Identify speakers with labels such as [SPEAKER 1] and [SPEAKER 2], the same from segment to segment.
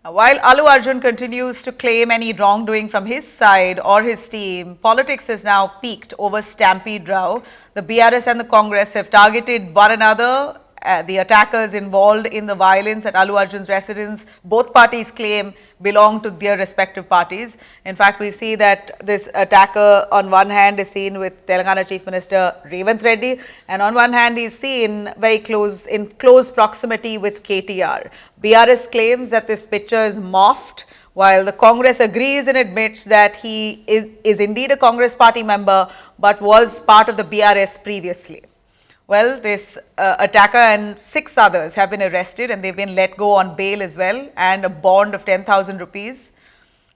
[SPEAKER 1] While Allu Arjun continues to claim any wrongdoing from his side or his team, politics has now peaked over Stampede Row. The BRS and the Congress have targeted one another. The attackers involved in the violence at Allu Arjun's residence, both parties claim belong to their respective parties. In fact, we see that this attacker on one hand is seen with Telangana Chief Minister Revanth Reddy, and on one hand he is seen in close proximity with KTR. BRS claims that this picture is morphed, while the Congress agrees and admits that he is indeed a Congress party member but was part of the BRS previously. Well, this attacker and 6 others have been arrested and they've been let go on bail as well and a bond of 10,000 rupees.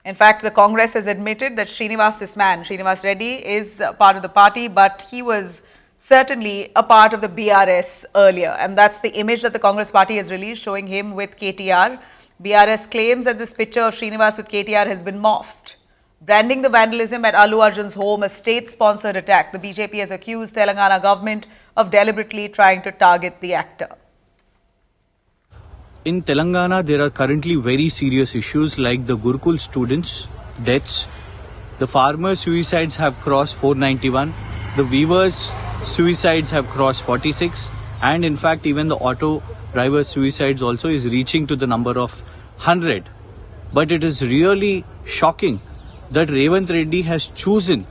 [SPEAKER 1] In fact, the Congress has admitted that Srinivas Reddy, is part of the party, but he was certainly a part of the BRS earlier. And that's the image that the Congress party has released, showing him with KTR. BRS claims that this picture of Srinivas with KTR has been morphed. Branding the vandalism at Allu Arjun's home a state-sponsored attack, the BJP has accused Telangana government of deliberately trying to target the actor.
[SPEAKER 2] In Telangana, there are currently very serious issues like the Gurukul students' deaths. The farmers' suicides have crossed 491. The weavers' suicides have crossed 46. And in fact, even the auto drivers' suicides also is reaching to the number of 100. But it is really shocking that Revanth Reddy has chosen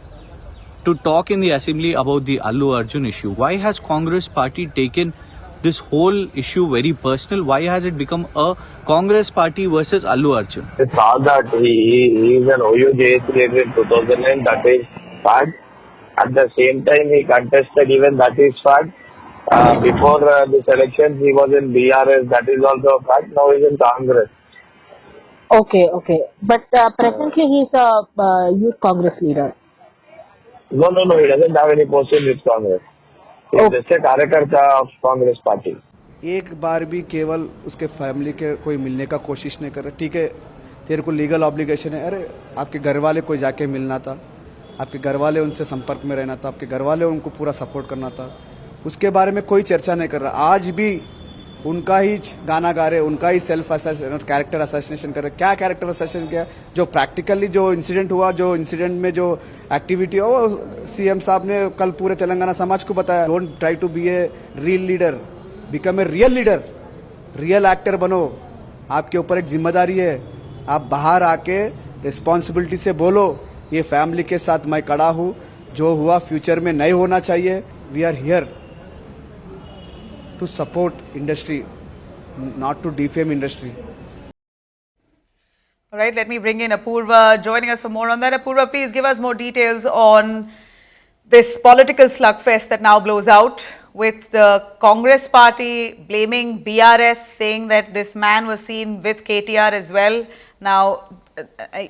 [SPEAKER 2] to talk in the assembly about the Allu Arjun issue. Why has Congress party taken this whole issue very personal? Why has it become a Congress party versus Allu Arjun?
[SPEAKER 3] We saw that he is an OUJS leader in 2009, that is fact. At the same time, he contested, even that is fact. Before this election, he was in BRS, that is also a fact. Now he is in Congress.
[SPEAKER 4] Okay. But presently he is a youth Congress leader.
[SPEAKER 3] No, he doesn't have any post in youth Congress. He is just a कार्यकर्ता of Congress party.
[SPEAKER 5] एक बार भी केवल उसके family के कोई मिलने का कोशिश नहीं कर रहा। ठीक है, तेरे को लीगल ऑब्लिगेशन है, अरे आपके घर वाले कोई जाके मिलना था, आपके घर वाले उनसे संपर्क में रहना था, आपके घर वाले उनको पूरा सपोर्ट करना था, उसके बारे में कोई चर्चा नहीं कर रहा। आज भी उनका ही गाना गा रहे, उनका ही सेल्फ कैरेक्टर असैसिनेशन कर रहे। क्या कैरेक्टर असैसिनेशन किया? जो प्रैक्टिकली जो इंसिडेंट हुआ, जो इंसिडेंट में जो एक्टिविटी हो, वो सीएम साहब ने कल पूरे तेलंगाना समाज को बताया। Don't try to be a real leader, become a real leader, real actor बनो। आपके ऊपर एक जिम्मेदारी है, आप बाहर आके रिस्पॉन्सिबिलिटी से बोलो, ये फैमिली के साथ मैं खड़ा हूँ, जो हुआ फ्यूचर में नहीं होना चाहिए। We are here to support industry, not to defame industry.
[SPEAKER 1] All right, let me bring in Apurva joining us for more on that. Apurva, please give us more details on this political slugfest that now blows out with the Congress party blaming BRS, saying that this man was seen with KTR as well. Now,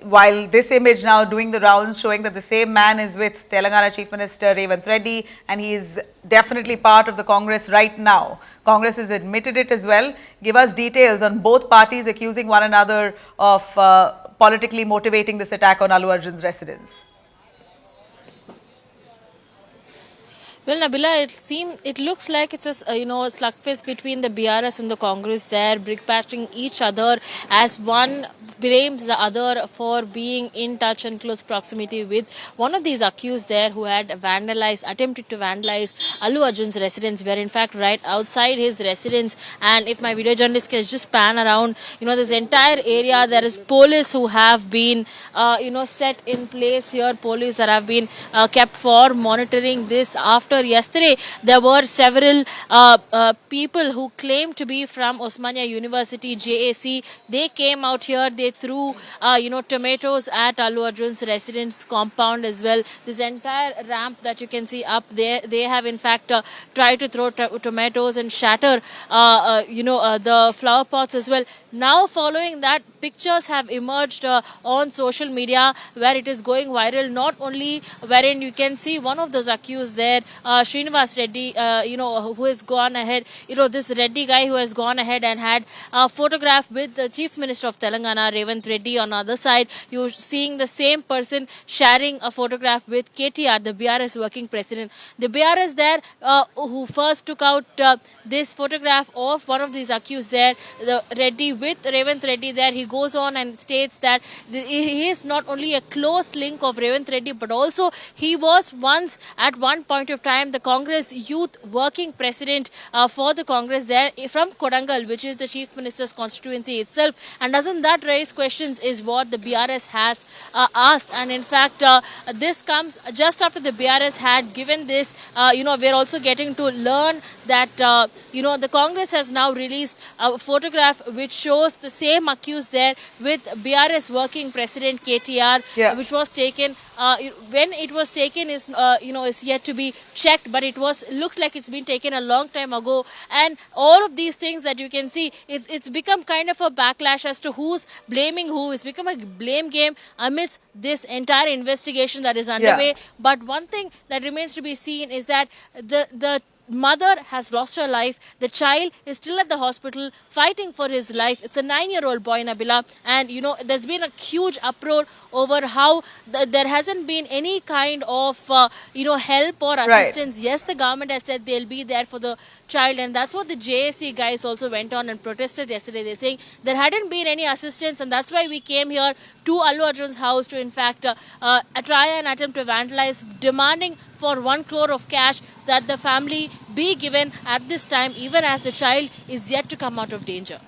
[SPEAKER 1] while this image now doing the rounds showing that the same man is with Telangana Chief Minister Revanth Reddy and he is definitely part of the Congress right now. Congress has admitted it as well. Give us details on both parties accusing one another of politically motivating this attack on Allu Arjun's residence.
[SPEAKER 6] Well, Nabila, it looks like it's a slugfest between the BRS and the Congress there, brickbatting each other as one blames the other for being in touch and close proximity with one of these accused there who had attempted to vandalize Allu Arjun's residence. We are in fact right outside his residence, and if my video journalist can just pan around, this entire area, there is police who have been, set in place here, police that have been kept for monitoring this. After yesterday, there were several people who claimed to be from Osmania University, JAC. They came out here, they threw, tomatoes at Allu Arjun's residence compound as well. This entire ramp that you can see up there, they have in fact tried to throw tomatoes and shatter, the flower pots as well. Now, following that, pictures have emerged on social media where it is going viral, not only wherein you can see one of those accused there, Srinivas Reddy, who has gone ahead, this Reddy guy who has gone ahead and had a photograph with the Chief Minister of Telangana, Revanth Reddy. On the other side, you're seeing the same person sharing a photograph with KTR, the BRS working president. The BRS there who first took out this photograph of one of these accused there, the Reddy with Revanth Reddy there. He goes on and states that he is not only a close link of Revanth Reddy, but also he was once at one point of time the Congress youth working president for the Congress there from Kodangal, which is the chief minister's constituency itself. And doesn't that raise questions is what the BRS has asked. And in fact, this comes just after the BRS had given this, we're also getting to learn that, the Congress has now released a photograph which shows the same accused there with BRS working president KTR, which was taken. When it was taken is yet to be checked, but looks like it's been taken a long time ago. And all of these things that you can see, it's become kind of a backlash as to who's blaming who. It's become a blame game amidst this entire investigation that is underway. But one thing that remains to be seen is that the mother has lost her life. The child is still at the hospital fighting for his life. It's a 9-year-old boy, Nabila. And, there's been a huge uproar over how there hasn't been any kind of, help or assistance.
[SPEAKER 1] Right.
[SPEAKER 6] Yes, the government has said they'll be there for the child. And that's what the JSC guys also went on and protested yesterday. They're saying there hadn't been any assistance. And that's why we came here to Allu Arjun's house to, in fact, try and attempt to vandalize, demanding for 1 crore of cash that the family be given at this time, even as the child is yet to come out of danger.